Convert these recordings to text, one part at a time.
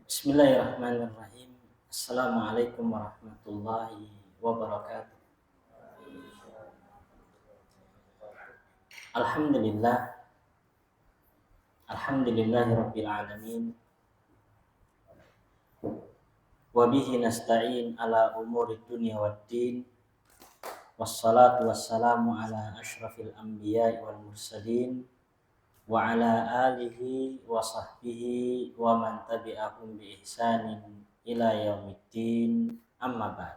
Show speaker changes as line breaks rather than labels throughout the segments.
Bismillahirrahmanirrahim. Assalamualaikum warahmatullahi wabarakatuh. Alhamdulillah. Alhamdulillahirabbil alamin. Wa bihi nasta'in ala umurid dunya waddin. Wassalatu wassalamu ala asyrafil anbiya'i wal mursalin wa ala alihi wa sahbihi wa man tabi'ahum bi ihsanin ila yaumiddin, amma ba'd.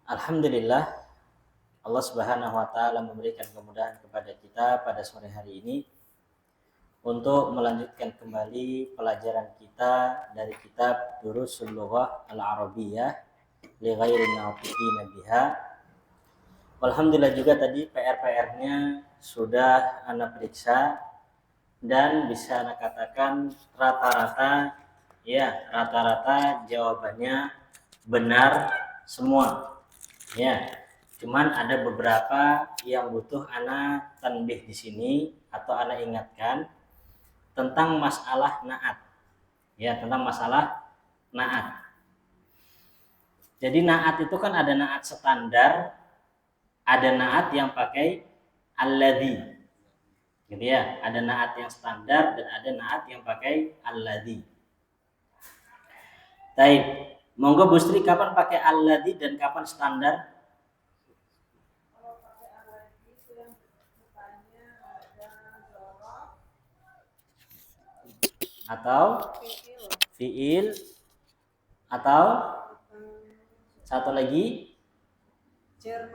Alhamdulillah, Allah Subhanahu wa taala memberikan kemudahan kepada kita pada sore hari ini untuk melanjutkan kembali pelajaran kita dari kitab Durusul Lughah Al-Arabiyyah li ghairi nautiqina biha. Alhamdulillah juga tadi PR-nya sudah Anda periksa dan bisa Anda katakan rata-rata jawabannya benar semua. Ya, cuman ada beberapa yang butuh Anda tanbih di sini atau Anda ingatkan tentang masalah na'at. Ya, tentang masalah na'at. Jadi na'at itu kan ada na'at standar, ada na'at yang pakai alladzi. Gitu ya, ada na'at yang standar dan ada na'at yang pakai alladzi. Baik, monggo Bu Sri, kapan pakai alladzi dan kapan standar?
Kalau pakai alladzi itu yang depannya ada dzaraf
Atau fiil atau satu lagi jar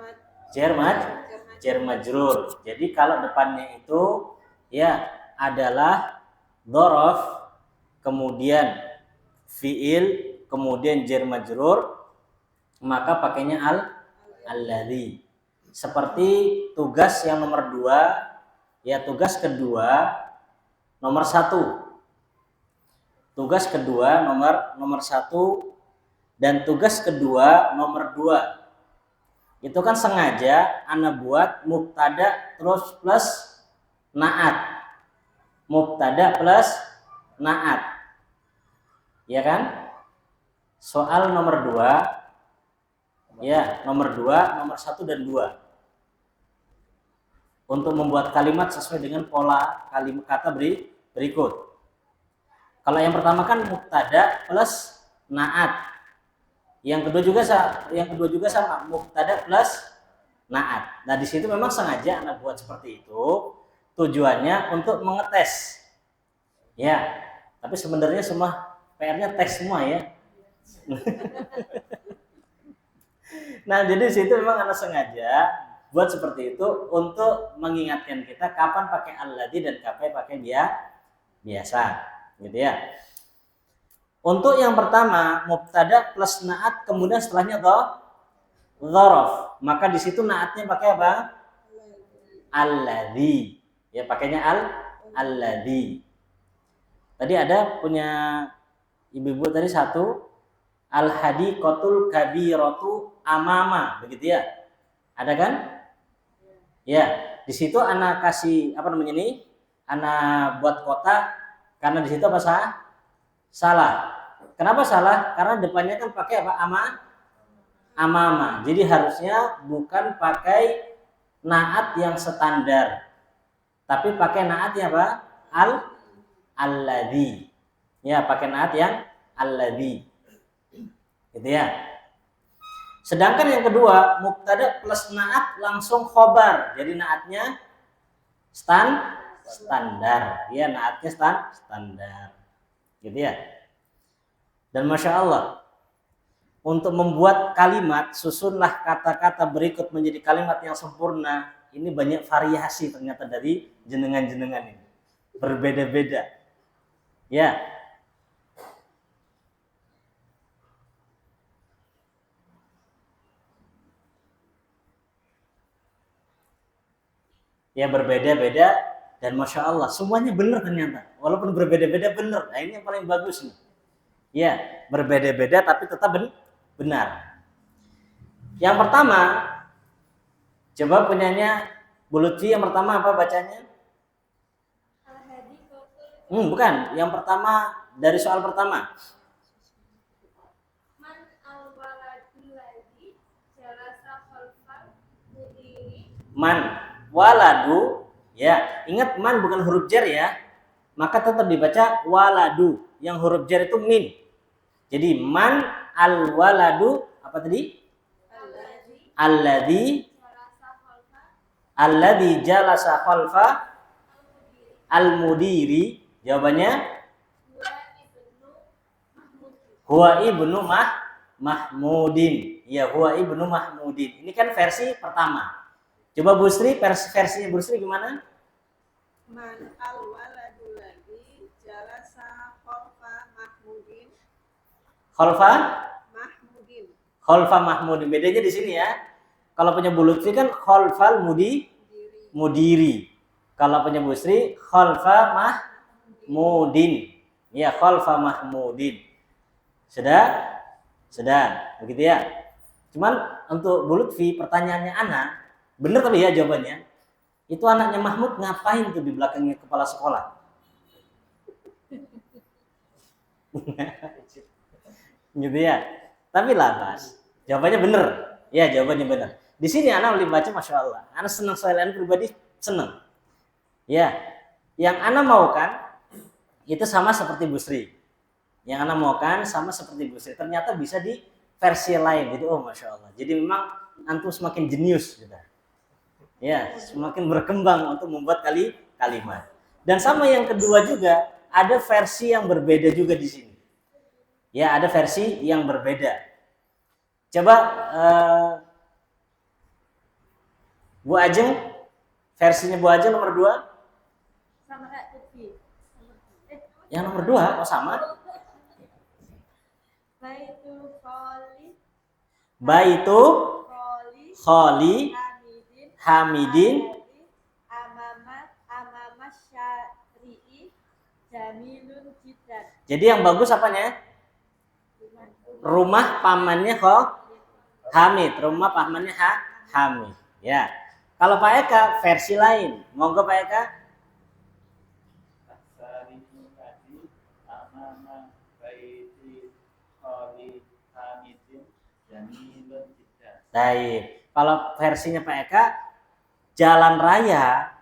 majrur. Jadi kalau depannya itu ya adalah dzaraf, kemudian fiil, kemudian jar majrur, maka pakainya alladzi. Seperti tugas yang nomor 2, ya tugas kedua nomor 1. Tugas kedua nomor 1 dan tugas kedua nomor 2. Itu kan sengaja Anda buat mubtada terus plus na'at. Mubtada plus na'at. Ya kan? Soal nomor 2. Ya, nomor 2, nomor 1 dan 2. Untuk membuat kalimat sesuai dengan pola kalimat kata berikut. Kalau yang pertama kan mubtada plus na'at. Yang kedua juga sama mubtada plus na'at. Nah, di situ memang sengaja Anda buat seperti itu, tujuannya untuk mengetes. Ya, tapi sebenarnya semua PR-nya tes semua ya. Nah, jadi di situ memang Anda sengaja buat seperti itu untuk mengingatkan kita kapan pakai alladzi dan kapan pakai biasa, gitu ya. Untuk yang pertama mubtada plus na'at, kemudian setelahnya dzaraf, maka di situ na'atnya pakai apa? Alladzi. Ya, pakainya alladzi. Tadi ada punya ibu-ibu tadi satu, al-hadiqatul kabiratu amama, begitu ya? Ada kan? Ya, di situ Ana kasih ini? Ana buat kotak karena di situ apa salah. Kenapa salah? Karena depannya kan pakai apa? Amama. Jadi harusnya bukan pakai na'at yang standar, tapi pakai na'atnya apa? Alladzi. Ya, pakai na'at yang alladzi. Gitu ya. Sedangkan yang kedua, mubtada plus na'at langsung khobar. Jadi na'atnya standar. Ya, na'atnya standar. Gitu ya. Dan Masya Allah, untuk membuat kalimat, susunlah kata-kata berikut menjadi kalimat yang sempurna. Ini banyak variasi ternyata dari jenengan-jenengan ini. Berbeda-beda. Ya. Ya, berbeda-beda dan Masya Allah, semuanya benar ternyata. Walaupun berbeda-beda benar. Nah, ini yang paling bagus nih. Ya, berbeda-beda tapi tetap benar. Yang pertama, coba punyanya Bu Lutfi, yang pertama apa bacanya? Bukan. Yang pertama dari soal pertama.
Man al-waladul ladzi jalasa khalfal mudiri.
Man waladu, ya. Ingat man bukan huruf jar ya. Maka tetap dibaca waladu. Yang huruf jar itu min. Jadi man al waladu apa tadi?
Alladzi
Alladzi
jalasa khalfal
alladzi jalasa khalfa
mudiri.
al-mudiri. Jawabannya
Huwa ibnu Mahmud.
huwa ibnu Mahmudin. Ya, huwa ibnu Mahmudin. Ini kan versi pertama. Coba Bu Sri, versinya Bu Sri gimana?
Man al-waladul ladzi jalasa khalfa Mahmudin.
Khalfa
Mahmudin.
Khalfa Mahmudin. Bedanya di sini ya. Kalau punya Bu Lutfi kan khalfal
Mudiri.
mudiri. Kalau punya Bu Sri khalfa Mahmudin. Ya, khalfa Mahmudin. Sudah? Begitu ya. Cuman untuk Bu Lutfi pertanyaannya Ana, bener tapi ya jawabannya. Itu anaknya Mahmud ngapain tuh di belakangnya kepala sekolah? Gitu ya. Tapi lah Mas, jawabannya bener. Ya, jawabannya bener. Di sini Ana lebih baca Masya Allah. Ana senang soal pribadi, senang. Ya, yang Ana mau kan itu sama seperti Bu Sri. Yang Ana mau kan sama seperti Bu Sri. Ternyata bisa di versi lain. Jadi oh Masya Allah. Jadi memang antum semakin jenius gitu. Ya, semakin berkembang untuk membuat kalimat. Dan sama yang kedua juga ada versi yang berbeda juga di sini. Ya, ada versi yang berbeda. Coba Bu Ajeng, versinya Bu Ajeng nomor 2.
Sama kayak Tufi.
Yang nomor 2, oh sama.
Baitul khali
Baitu
khali
kholi
Hamidin
Hamidin.
amama syari'i jamilun jiddan.
Jadi yang bagus apanya? Rumah pamannya Hamid. Rumah pamannya Hamid. Ya. Kalau Pak Eka versi lain. Monggo Pak Eka. Baik. Kalau versinya Pak Eka, jalan raya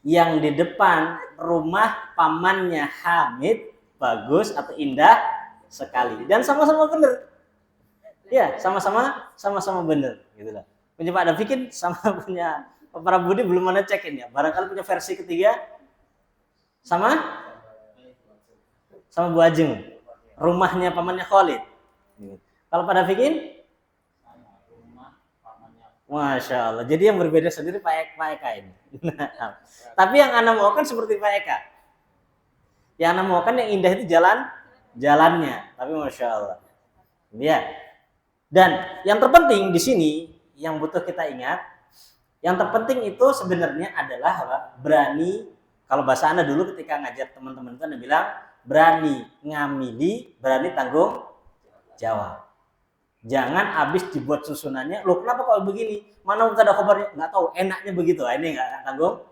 yang di depan rumah pamannya Hamid bagus atau indah sekali. Dan sama-sama benar. Ya, sama-sama benar gitu lah. Punya Pak Dafikin sama punya Pak Prabudi belum mana cekin ya. Barangkali punya versi ketiga sama Bu Ajeng. Rumahnya pamannya Khalid. Kalau Pak Dafikin Masya Allah. Jadi yang berbeda sendiri Pak Eka ini. Tapi yang Anda mau kan seperti Pak Eka. Yang Anda mau kan yang indah itu jalannya. Tapi Masya Allah. Ya. Dan yang terpenting di sini yang butuh kita ingat, yang terpenting itu sebenarnya adalah apa? Berani. Kalau bahasa Anda dulu ketika ngajar teman-teman itu Anda bilang berani ngamili, berani tanggung jawab. Jangan habis dibuat susunannya, loh kenapa kalau begini? Mana mubtada khabarnya? Nggak tahu, enaknya begitu. Ini nggak tanggung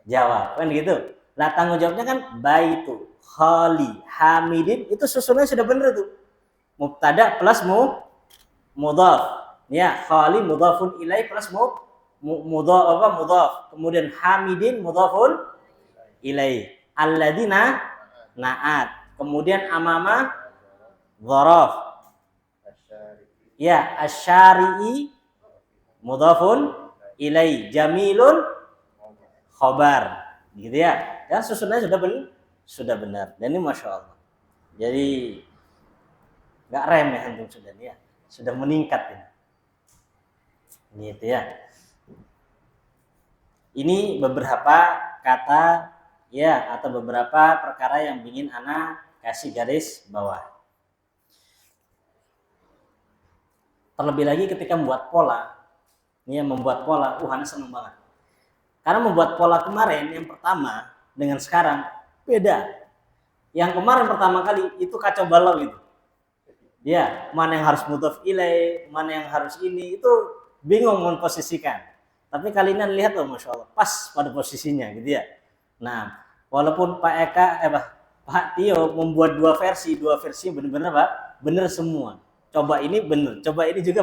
jawab, kan gitu. Nah tanggung jawabnya kan baitu, khali, hamidin, itu susunannya sudah benar tuh. Mubtada plus mudhaf. Ya, khali mudhafun ilai plus mudhaf. Kemudian hamidin mudhafun ilai. Alladzina naat. Kemudian amama dzaraf. Ya, asyari'i mudhafun ilai, jamilun khobar, gitu ya. Dan susunannya sudah benar. Dan ini Masya Allah. Jadi nggak rem ya antum sudah ya. Sudah meningkat ini. Gitu ya. Ini beberapa kata ya atau beberapa perkara yang ingin Ana kasih garis bawah. Terlebih lagi ketika membuat pola, Ana senang banget. Karena membuat pola kemarin yang pertama dengan sekarang beda. Yang kemarin pertama kali itu kacau balau gitu. Ya, mana yang harus mudhaf ilai, mana yang harus ini, itu bingung memposisikan. Tapi kali ini lihat loh Masya Allah, pas pada posisinya gitu ya. Nah, Walaupun Pak Eka, Pak Tio membuat dua versi benar-benar Pak, benar semua. Coba ini benar, coba ini juga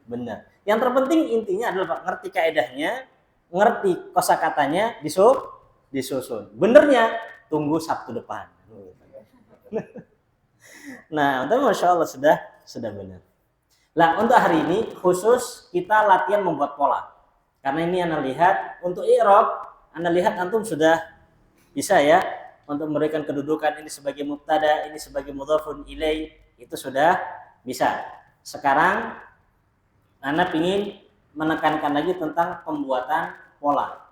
benar. Yang terpenting intinya adalah Pak, ngerti kaedahnya, ngerti kosakatanya, disusun. Benernya tunggu Sabtu depan. Nah, tapi Masya Allah sudah benar. Nah, untuk hari ini khusus kita latihan membuat pola. Karena ini Anda lihat untuk i'rab, Anda lihat antum sudah bisa ya untuk memberikan kedudukan ini sebagai mubtada, ini sebagai mudhafun ilaih, itu sudah bisa. Sekarang Anda ingin menekankan lagi tentang pembuatan pola.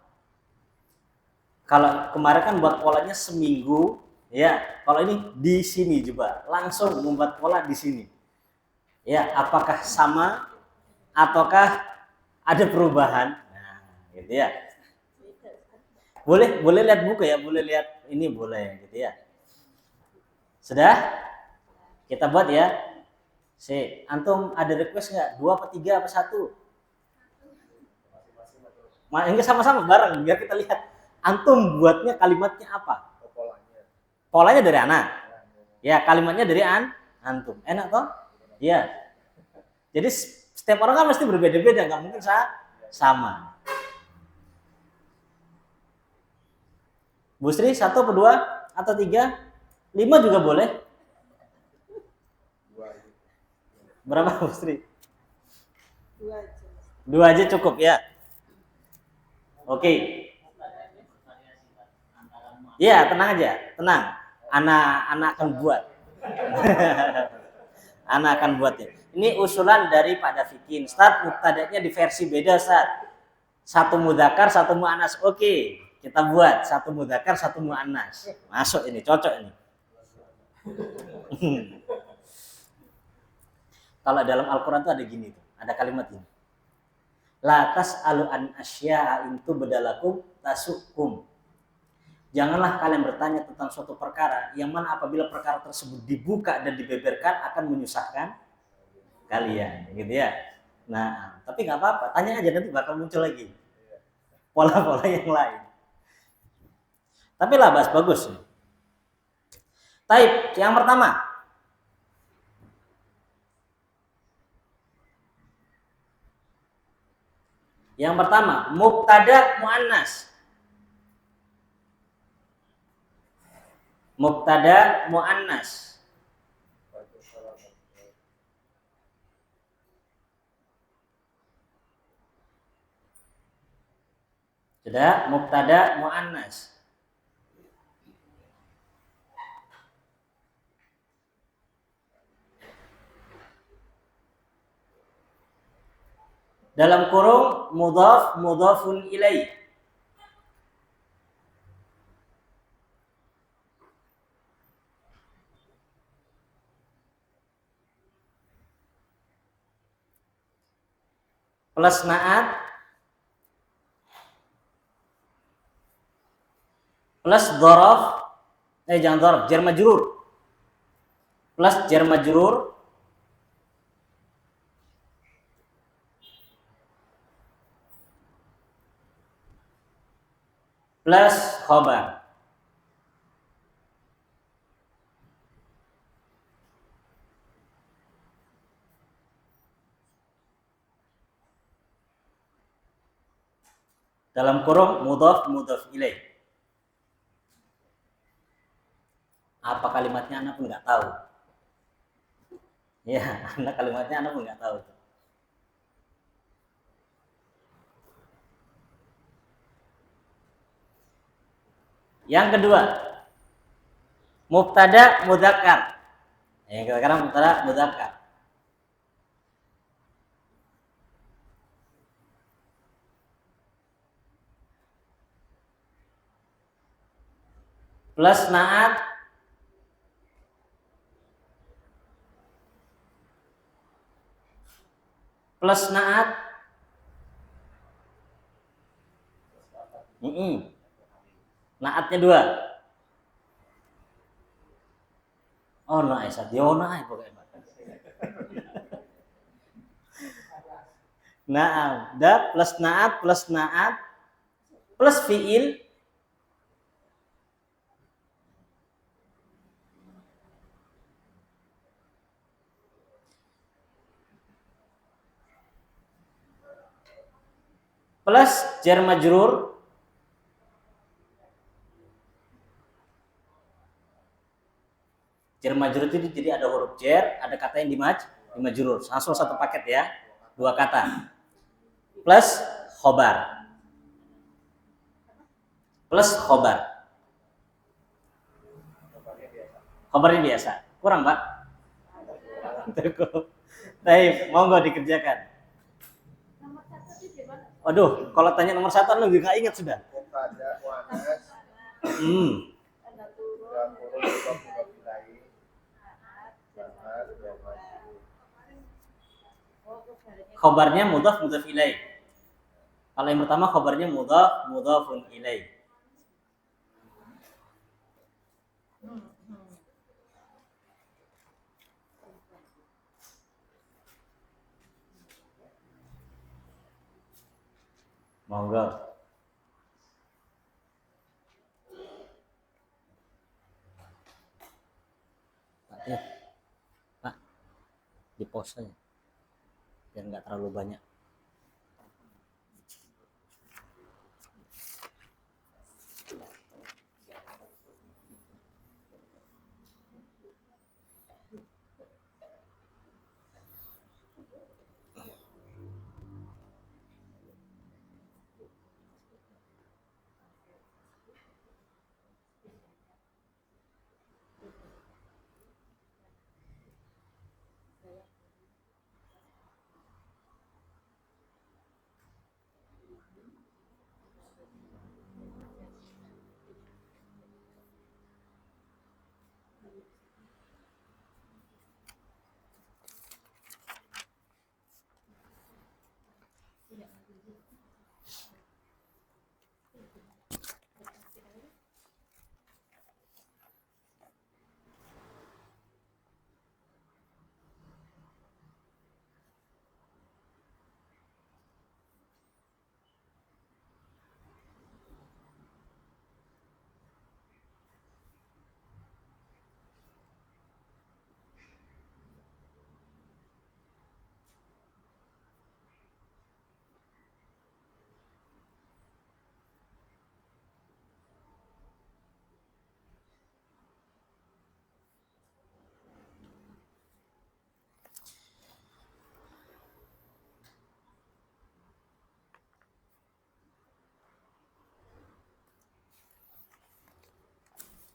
Kalau kemarin kan buat polanya seminggu, ya. Kalau ini di sini juga langsung membuat pola di sini. Ya, apakah sama ataukah ada perubahan? Nah, gitu ya. Boleh lihat buku ya, boleh lihat ini boleh gitu ya. Sudah? Kita buat ya. Antum ada request nggak? 2 apa 3 apa 1? Enggak sama-sama bareng biar kita lihat. Antum buatnya kalimatnya apa? Polanya dari anak. Ya, kalimatnya dari antum. Enak toh? Ya. Jadi setiap orang kan mesti berbeda-beda, nggak mungkin sama. Bu Sri 1 atau 2 atau 3? 5 juga boleh. Berapa Bu Sri? 2 aja cukup ya. Oke. Ya, tenang aja, tenang. Anak akan buat. Anak akan buatnya. Ini usulan dari Pak Dafikin. Start mubtada'nya di versi beda, Start. 1 mudzakkar, 1 muannas. Oke, kita buat 1 mudzakkar, 1 muannas. Masuk ini, cocok ini. Kalau dalam Al-Qur'an itu ada gini tuh, ada kalimat ini. La tas'alu an asya'a in tubdalakum tasukum. Janganlah kalian bertanya tentang suatu perkara yang mana apabila perkara tersebut dibuka dan dibeberkan akan menyusahkan kalian, gitu ya. Nah, tapi nggak apa-apa, tanya aja nanti bakal muncul lagi pola-pola yang lain. Tapi lah bahas bagus. Taib, yang pertama. Yang pertama, mubtada muannas. Mubtada muannas. Sudah, mubtada muannas. Dalam kurung mudhaf mudhafun ilaih. Plus naat plus dhorof, jangan dhorof, jar majrur. Plus jar majrur plus khobar. Dalam kurung mudhaf mudhaf ilaih. Apa kalimatnya Anda pun nggak tahu. Ya, kalimatnya Anda pun nggak tahu. Yang kedua, mubtada mudzakkar. Yang kira-kira mubtada mudzakkar. Plus naat plus naat naatnya 2. Oh, no, Aisyah, Diona pokoknya. Nah, da plus naat plus fiil plus jar majrur. Jar majrur itu jadi ada huruf jar, ada kata yang dimajrur. Langsung satu paket ya. Dua kata. Plus khobar. Plus khobar. Khobarnya biasa. Kurang, Pak? Baik, monggo dikerjakan.
Nomor 1 itu di mana?
Waduh, kalau tanya nomor 1 lu nggak ingat sudah.
Tanda turun.
Khobarnya mudhaf mudhaf ilaih. Kalau yang pertama khobarnya mudhaf mudhafun ilaih. Monggo. Pak, di pause aja. Biar nggak terlalu banyak.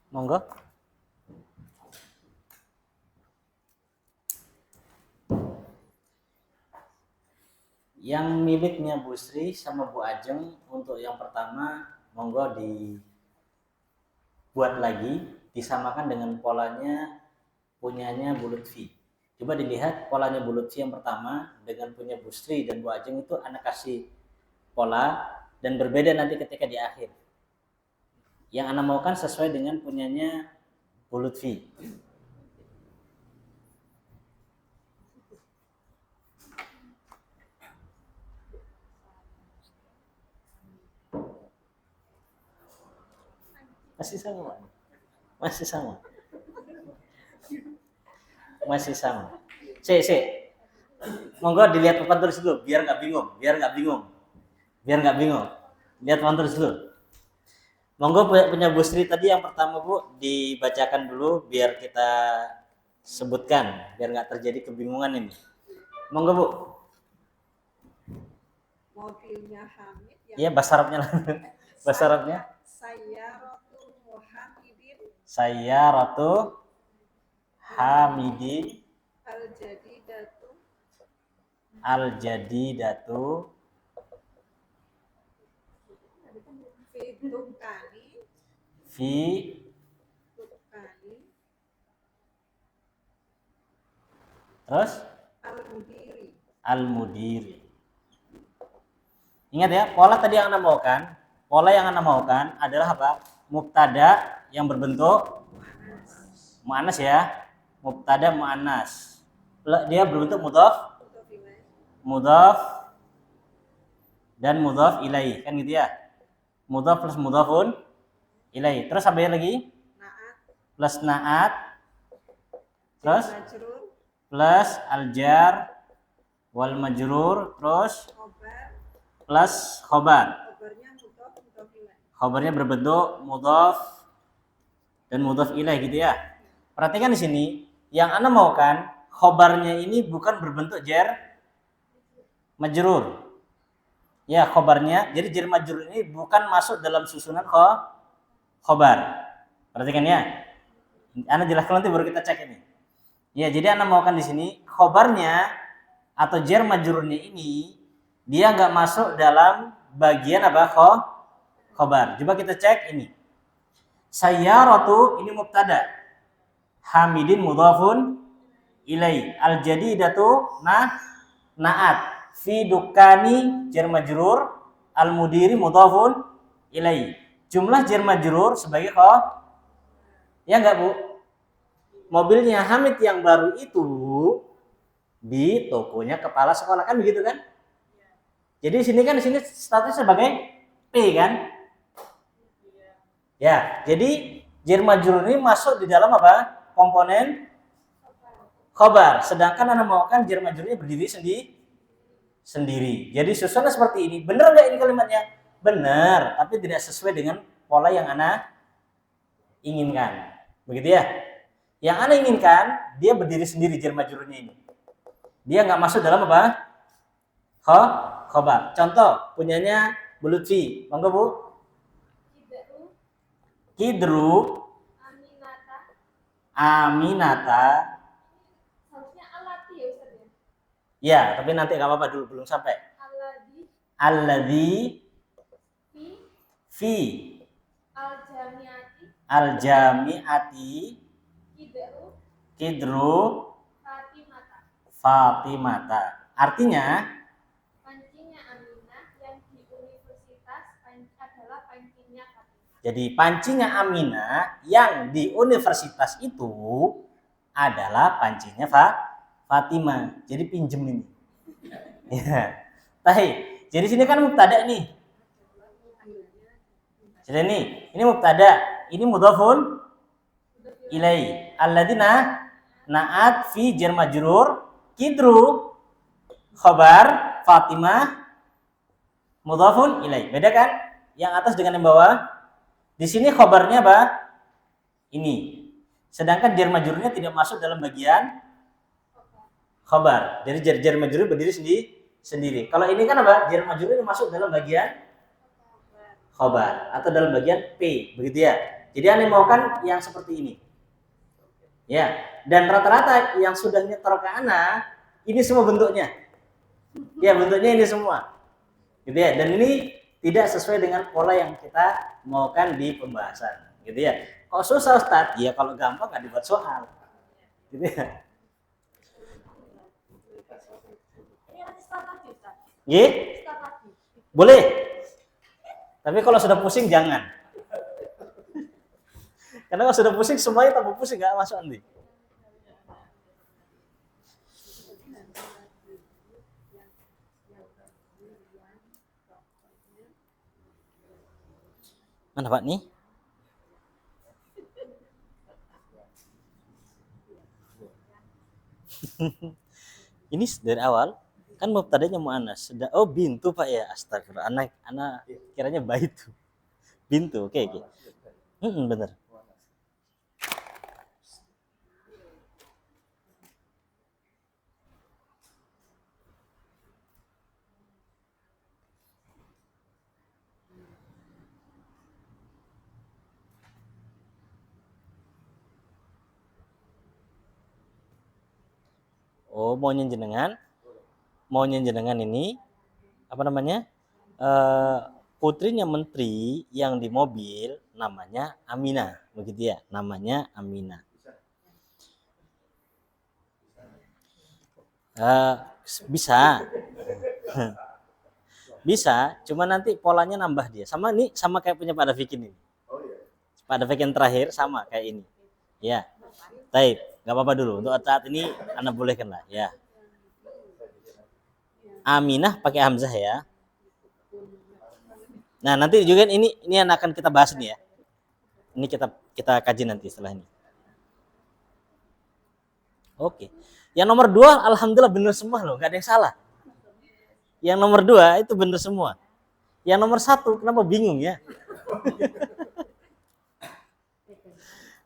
Monggo. Yang miliknya Bu Sri sama Bu Ajeng untuk yang pertama monggo dibuat lagi, disamakan dengan polanya punyanya Bu Lutfi. Coba dilihat polanya Bu Lutfi yang pertama dengan punya Bu Sri dan Bu Ajeng itu anak kasih pola dan berbeda nanti ketika di akhir. Yang Anda maukan sesuai dengan punyanya Bu Lutfi. Masih sama. Masih sama. Masih sama. Monggo dilihat papan tulis dulu biar nggak bingung. Lihat papan tulis dulu. Monggo punya Bu Sri tadi yang pertama Bu dibacakan dulu biar kita sebutkan biar nggak terjadi kebingungan ini. Monggo Bu.
Mobilnya Hamid yang
Iya bahasa Arabnya lah. Bahasa Arabnya. Sayyaratu Hamidin Al-Jadidatu fi terus Al-Mudiri. Ingat ya, pola tadi yang Anda maukan, adalah apa? Mubtada yang berbentuk muannas ya. Mubtada muannas. Dia berbentuk mudhaf dan mudhaf ilaih, kan gitu ya. Mudhaf plus mudhafun ilaih. Terus apa lagi? Plus naat. Terus plus aljar wal majrur, terus plus khobar.
Kabarnya mudhof mudhof ilaih.
Khobarnya berbentuk mudhaf dan mudhaf ilaih gitu ya. Perhatikan di sini, yang Anda maukan khobarnya ini bukan berbentuk jar majrur. Ya, khobarnya. Jadi jar majrur ini bukan masuk dalam susunan khobar. Perhatikan ya. Anda jelaskan nanti baru kita cek ini. Ya, jadi Anda maukan di sini khobarnya atau jar majrurnya ini dia nggak masuk dalam bagian apa khobar. Coba kita cek ini. Sayyaratu ini mubtada. Hamidin mudhafun ilai. Al jadidatu naat. Fi dukani jar majrur. Al mudiri mudhafun ilai. Jumlah jar majrur sebagai ya enggak, Bu? Mobilnya Hamid yang baru itu di tokonya kepala sekolah, kan begitu kan? Jadi sini statusnya sebagai P kan? Ya, jadi jar majrur ini masuk di dalam apa? Komponen khobar. Sedangkan Anda maukan jar majrurnya berdiri sendiri. Jadi susunannya seperti ini. Benar enggak ini kalimatnya? Benar, tapi tidak sesuai dengan pola yang Anda inginkan. Begitu ya? Yang Anda inginkan dia berdiri sendiri jar majrurnya ini. Dia nggak masuk dalam apa? Khobar. Contoh punyanya Bu Lutfi. Monggo Bu. Kidru. Aminata.
Harusnya alati ya Ustaz ya.
Ya, tapi nanti nggak apa-apa dulu, belum sampai. Alladzi fi al-jami'ati Kidru Fatimata. Artinya
pancinya Aminah yang di universitas adalah pancinya Fatimah.
Jadi pancinya Aminah yang di universitas itu adalah pancinya Fatimah. Jadi pinjem ini. Ya. Jadi sini kan mubtada nih. Jadi ini mubtada, ini mudhafun ilai. Alladzina na'at fi jar majrur Kidru khabar Fatimah mudhafun ilai. Beda kan? Yang atas dengan yang bawah. Di sini khabarnya apa? Ini. Sedangkan jar majrurnya tidak masuk dalam bagian khabar. Jadi jar majrur berdiri sendiri. Kalau ini kan apa? Jar majrurnya masuk dalam bagian khabar atau dalam bagian P, begitu ya. Jadi Anda maukan yang seperti ini. Ya, dan rata-rata yang sudah nyetor ke Ana ini semua bentuknya. Ya, bentuknya ini semua. Gitu ya. Dan ini tidak sesuai dengan pola yang kita maukan di pembahasan. Gitu ya. Kok susah Ustaz? Ya kalau gampang nggak dibuat soal. Gitu ya.
Ini nanti start lagi Ustaz.
Ye?
Start lagi.
Boleh. Tapi kalau sudah pusing jangan. Karena kalau sudah pusing semuanya tambah pusing, nggak masuk nanti. Mana Pak nih? Ini dari awal kan mubtadanya muannas. Oh bintu Pak ya, astagfirullah. Anak kiranya baitu. Bintu, oke. Bener. Oh, maunya jenengan ini apa namanya? Putrinya menteri yang di mobil namanya Aminah, begitu ya? Namanya Aminah. Bisa. Bisa, cuma nanti polanya nambah dia. Sama kayak punya Pak Dafikin ini. Pak Dafikin terakhir sama kayak ini. Ya. Baik, nggak apa-apa dulu. Untuk saat ini Anda bolehkan lah, ya. Aminah pakai hamzah ya. Nah, nanti juga ini yang akan kita bahas nih ya. Ini kita kaji nanti setelah ini. Oke. Yang nomor 2 alhamdulillah benar semua loh, nggak ada yang salah. Yang nomor 2 itu benar semua. Yang nomor 1 kenapa bingung ya?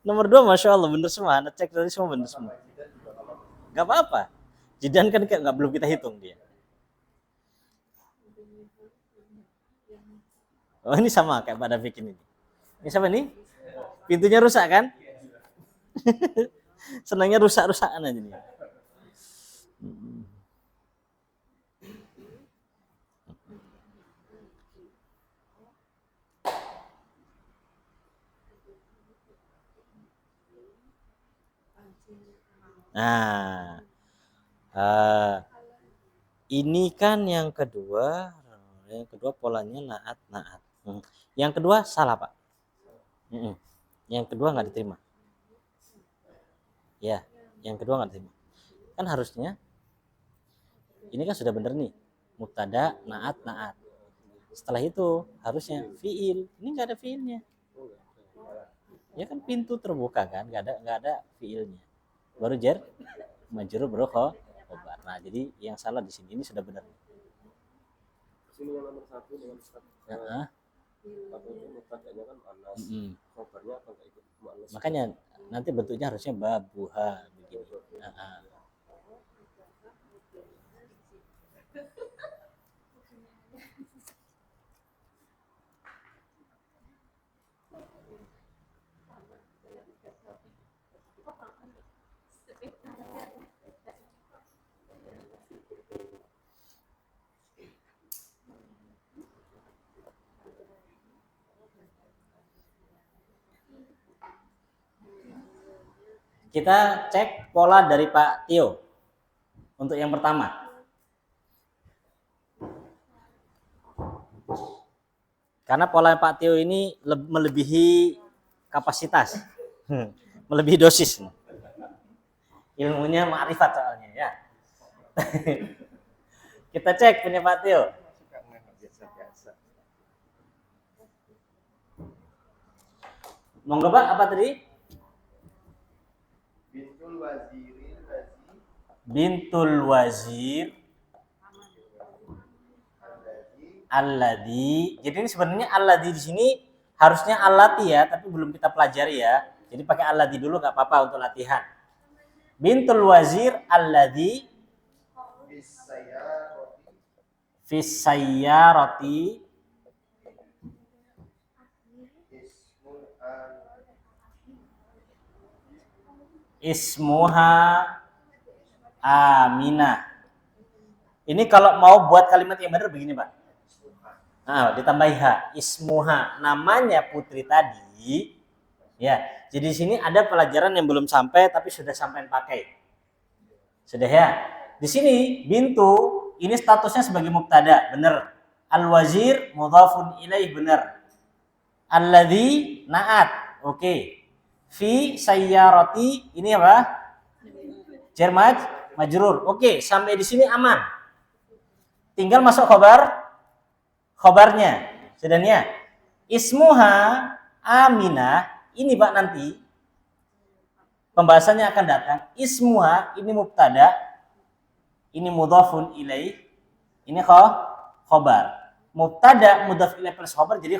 Nomor 2 Masya Allah benar semua. Anda cek tadi semua benar semua. Gak apa-apa. Jidan kan nggak belum kita hitung dia. Oh ini sama kayak pada bikin ini. Ini siapa nih? Pintunya rusak kan? Senangnya rusak-rusakan aja nih. Nah, ini kan yang kedua polanya naat. Yang kedua salah Pak. Yang kedua nggak diterima. Ya, yang kedua nggak diterima. Kan harusnya ini kan sudah bener nih, mubtada naat. Setelah itu harusnya fiil. Ini nggak ada fiilnya. Ya kan pintu terbuka kan, nggak ada fiilnya. Baru jar majrur baru khobar. Nah, jadi yang salah di sini ini sudah benar.
Sini yang nomor 1 dengan Ustaz.
Heeh.
Tapi mubtada'nya kan muannas. Khobarnya apa enggak ikut muannas?
Makanya nanti bentuknya harusnya babuha begitu. Kita cek pola dari Pak Tio untuk yang pertama. Karena pola Pak Tio ini melebihi kapasitas, melebihi dosis. Ilmunya ma'rifat soalnya ya. Kita cek punya Pak Tio. Monggo Pak, apa tadi? Bintul wazir alladhi. Jadi ini sebenarnya alladhi di sini harusnya allati ya, tapi belum kita pelajari ya. Jadi pakai alladhi dulu nggak apa-apa untuk latihan. Bintul wazir alladhi fis sayyarati ismuha Aminah. Ini kalau mau buat kalimat yang benar begini Pak. Nah, ditambahi ha, ismuha, namanya putri tadi. Ya, jadi di sini ada pelajaran yang belum sampai tapi sudah sampai pakai. Sudah ya. Di sini bintu ini statusnya sebagai mubtada, benar. Al-wazir mudhafun ilaih, benar. Alladzi naat, oke. Fi sayyarati ini apa? Jar majrur. Oke, sampai di sini aman. Tinggal masuk khobarnya. Sedangnya ismuha Aminah ini Pak nanti pembahasannya akan datang. Ismuha ini mubtada, ini mudhafun ilaih, ini khobar. Mubtada mudhaf ilaih plus khobar jadi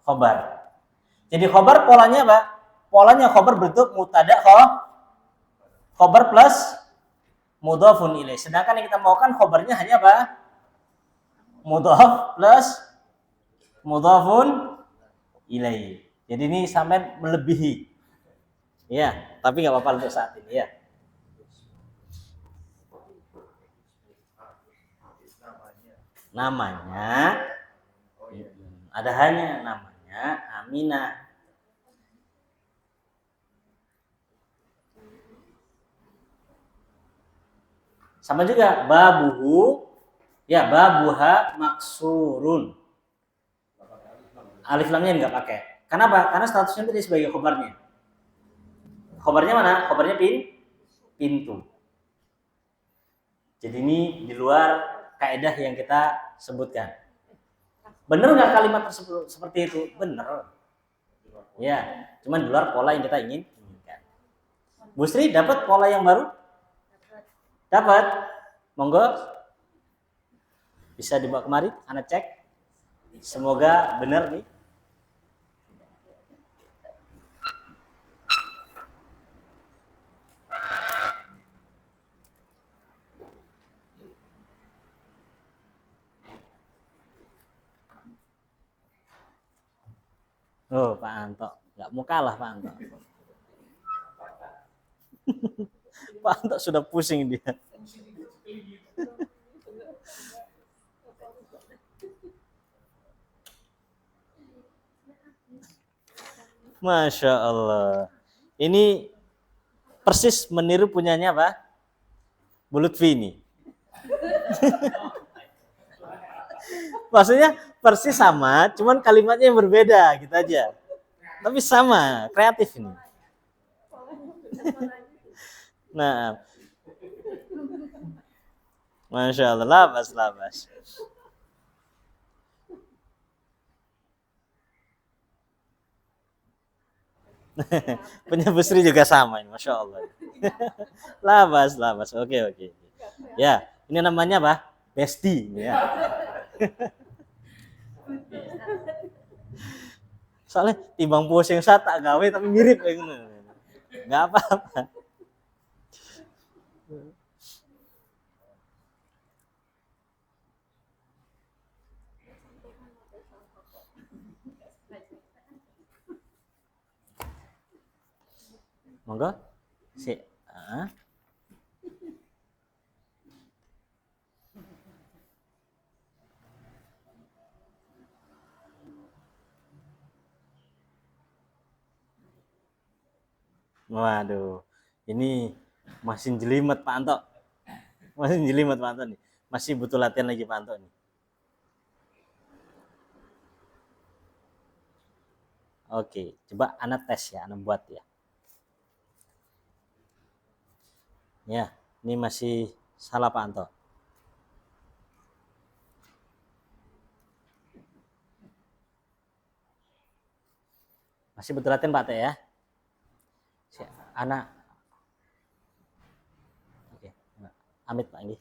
khobar. Jadi khobar polanya apa? Polanya khobar bentuk mubtada khobar plus mudhafun ilaih. Sedangkan yang kita maukan khobarnya hanya apa? Mudhaf plus mudhafun ilaih. Jadi ini sampai melebihi. Ya, tapi nggak apa-apa untuk saat ini ya. Namanya ada hanya namanya Aminah. Sama juga babuhu, ya babuha maksurun. Alif lamnya nggak pakai. Kenapa? Karena statusnya tadi sebagai khobarnya. Khobarnya mana? Khobarnya pintu. Jadi ini di luar kaidah yang kita sebutkan. Benar nggak kalimat tersebut seperti itu? Benar. Ya, cuman di luar pola yang kita inginkan. Bu Sri dapat pola yang baru? Dapat. Monggo Bisa dibawa kemari, Anda cek. Semoga benar nih. Oh, Pak Anto, nggak mau kalah Pak Anto. Pak Anto sudah pusing dia. Masya Allah. Ini persis meniru punyanya Pak Bulutfi ini. Maksudnya persis sama, cuman kalimatnya yang berbeda gitu aja. Tapi sama, kreatif ini. Nah, Masya Allah, labas. Punya Busri juga sama ini, Masya Allah. labas. Oke. Ya, ini namanya apa? Besti. Ya. Soalnya timbang pusing saya tak gawe tapi mirip kayak gini. Nggak apa-apa. Monggo. Waduh, ini masih jelimet Pak Anto. Nih. Masih butuh latihan lagi Pak Anto nih. Oke, coba Anda tes ya, Anda buat ya. Ya, ini masih salah Pak Anto. Masih butuh latihan Pak Teh ya. Anak. Oke, amit Pak Anggi.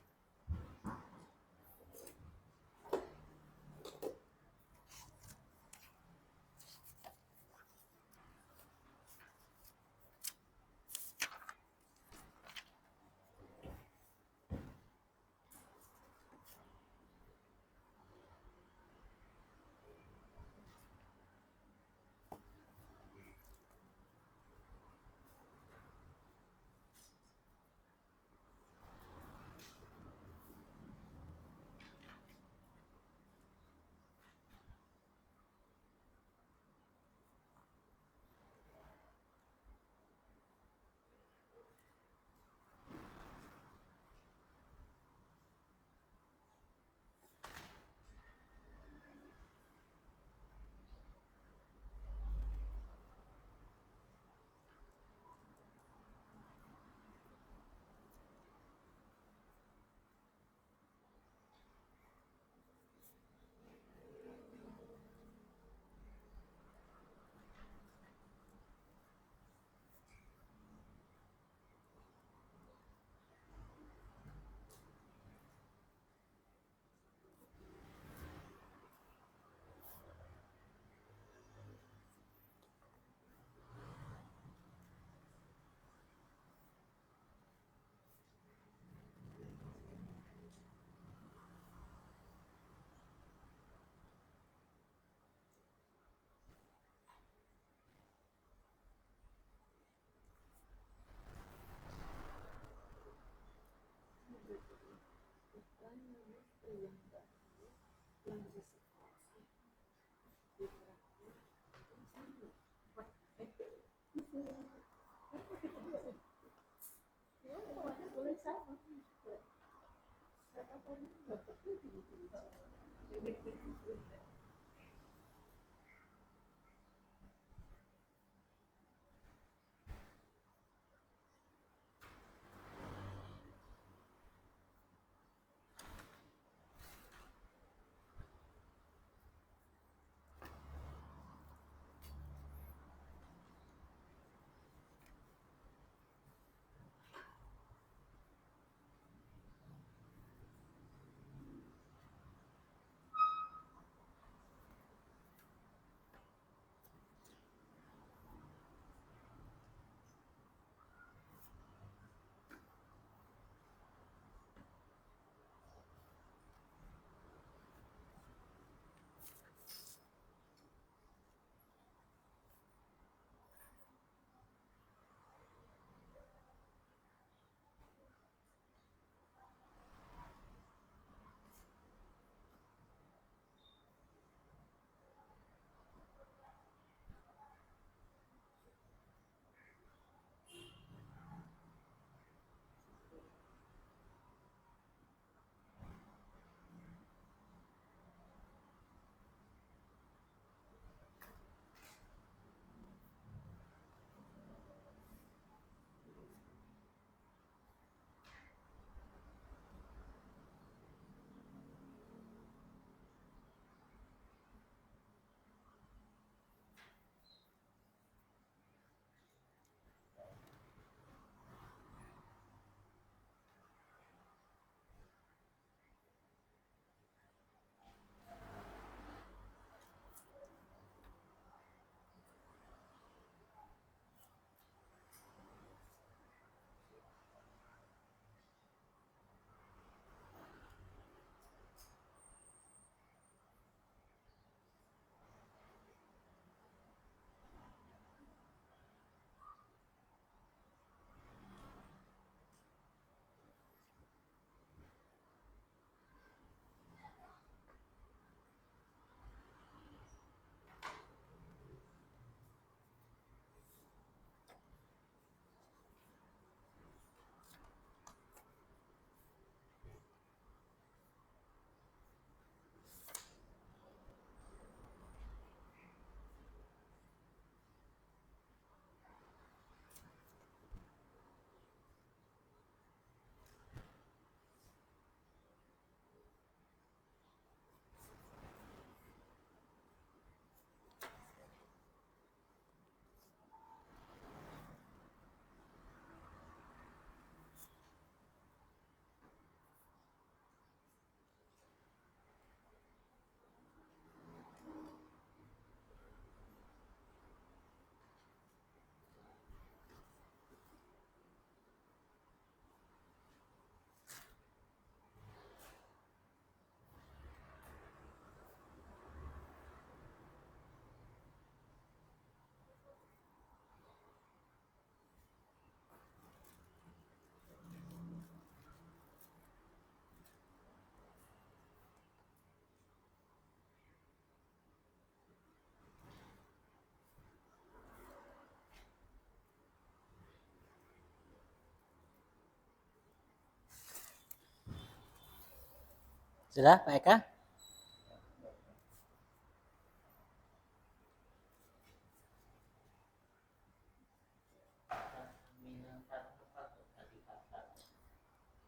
Sudah, Pak Eka?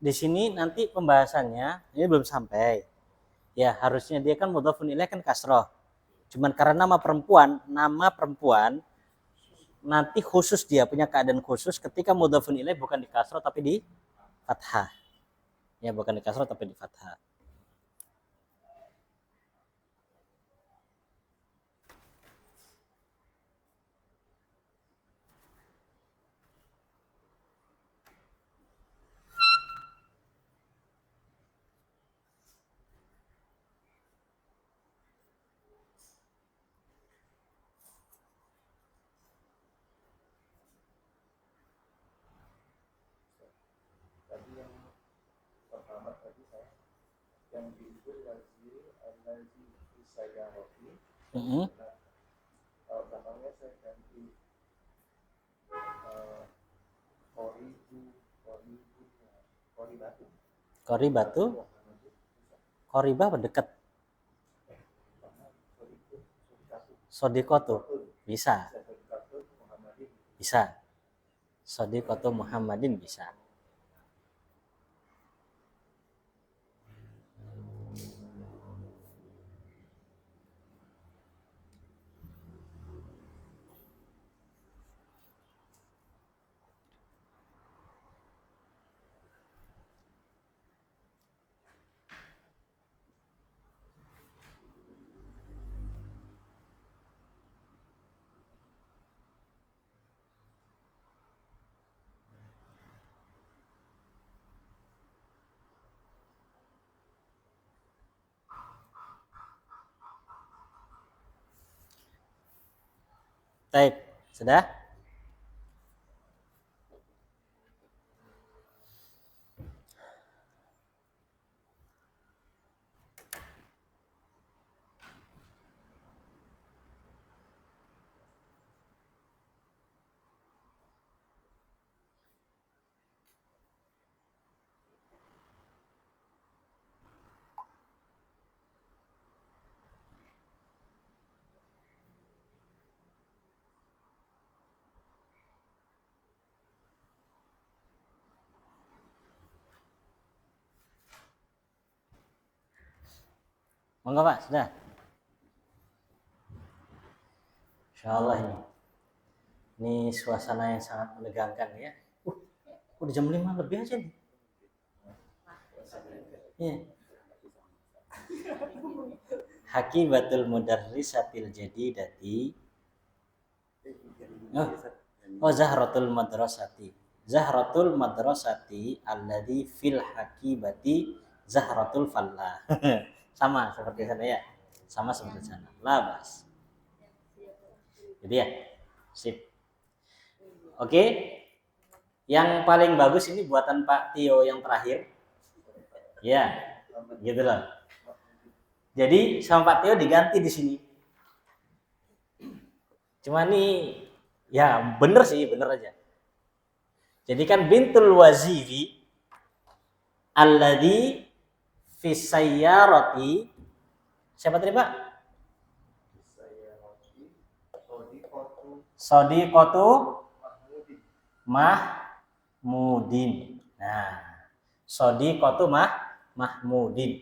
Di sini nanti pembahasannya ini belum sampai. Ya, harusnya dia kan mudhafun ilaih kan kasroh. Cuman karena nama perempuan nanti khusus dia punya keadaan khusus ketika mudhafun ilaih bukan di kasroh tapi di fathah. Ya, bukan di kasroh tapi di fathah.
Tadi yang pertama tadi saya yang diikut wazir al-lazi fisayarati. Belakangnya saya ganti
Koribatu. Koribah berdekat. Sodikotu. Bisa. Bisa. Sodikotu Muhammadin bisa. Baik, sudah? Monggo Pak, sudah. Insyaallah ini. Ini suasana yang sangat menegangkan ya. Udah jam 5 lebih aja nih. Ya. Hakibatul mudarrisatil jadidati. Zahratul madrasati. Zahratul madrasati alladzi fil hakibati zahratul fallah. Sama seperti sana ya. Sama seperti sana. Labas. Jadi ya. Sip. Oke. Yang paling bagus ini buatan Pak Tio yang terakhir. Ya. Gitu loh. Jadi sama Pak Tio diganti di sini. Cuma nih ya bener sih, bener aja. Jadi kan bintul waziri alladzi fi sayyarati. Siapa tadi Pak? Sodiqatu Mahmudin. Nah, Sodiqatu Mahmudin.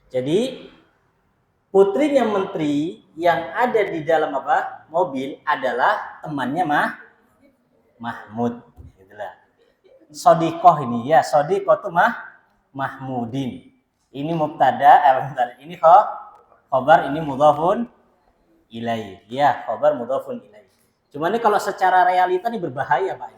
Jadi putrinya menteri yang ada di dalam apa? Mobil adalah temannya Mahmud. Gitulah. Sodiqoh ini ya, Sodiqatu Mahmudin. Ini mubtada, ini khobar, ini mudhafun ilaih. Ya, khobar mudhafun ilaih. Cuma ini kalau secara realita ini berbahaya, Pak.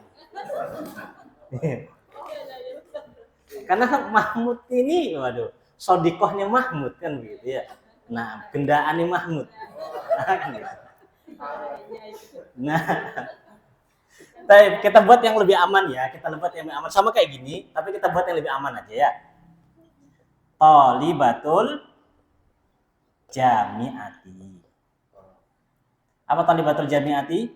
Karena Mahmud ini, waduh, Sodiqohnya Mahmud kan gitu ya. Nah, gendaannya Mahmud. Nah, kita buat yang lebih aman ya. Kita buat yang lebih aman sama kayak gini, tapi kita buat yang lebih aman aja ya. Thalibatul jami'ati. Apa thalibatul jami'ati?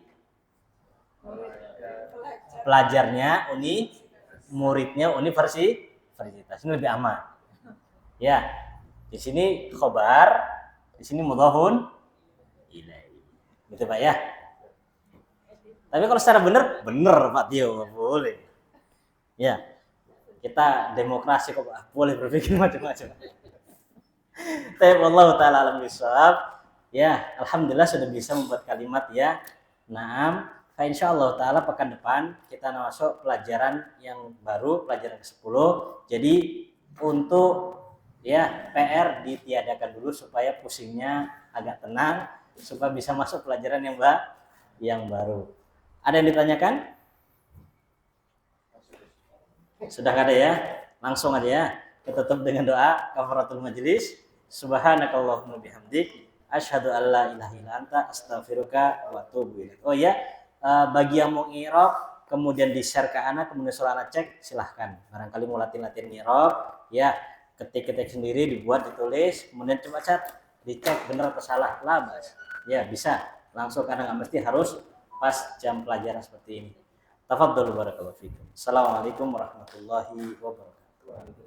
Pelajarnya muridnya universitas. Ini lebih aman. Ya, di sini khobar, di sini mudhafun ilaih. Gitu Pak ya. Tapi kalau secara bener Pak Tio, boleh. Ya, kita demokrasi kok Pak, boleh berpikir macam-macam. Tapi Allah taala alam bisawab. Ya, alhamdulillah sudah bisa membuat kalimat ya. Naam, insyaallah taala pekan depan kita masuk pelajaran yang baru, pelajaran ke-10. Jadi untuk ya PR ditiadakan dulu supaya pusingnya agak tenang, supaya bisa masuk pelajaran yang baru. Ada yang ditanyakan? Sudah ada ya? Langsung aja ya. Kita tutup dengan doa kafaratul majelis. Subhanakallahumma bihamdik asyhadu an la ilaha illa anta astaghfiruka wa atubu ilaik. Oh ya, bagi yang mau i'rab kemudian di-share ke anak, kemudian suruh anak cek, silahkan. Barangkali mau latihan-latihan i'rab, ya ketik-ketik sendiri, dibuat, ditulis, kemudian coba chat, dicek benar atau salah, lah Mas. Ya bisa, langsung karena nggak mesti harus pas jam pelajaran seperti ini. Tafadhalu barakallahu fikum. Assalamualaikum warahmatullahi wabarakatuh.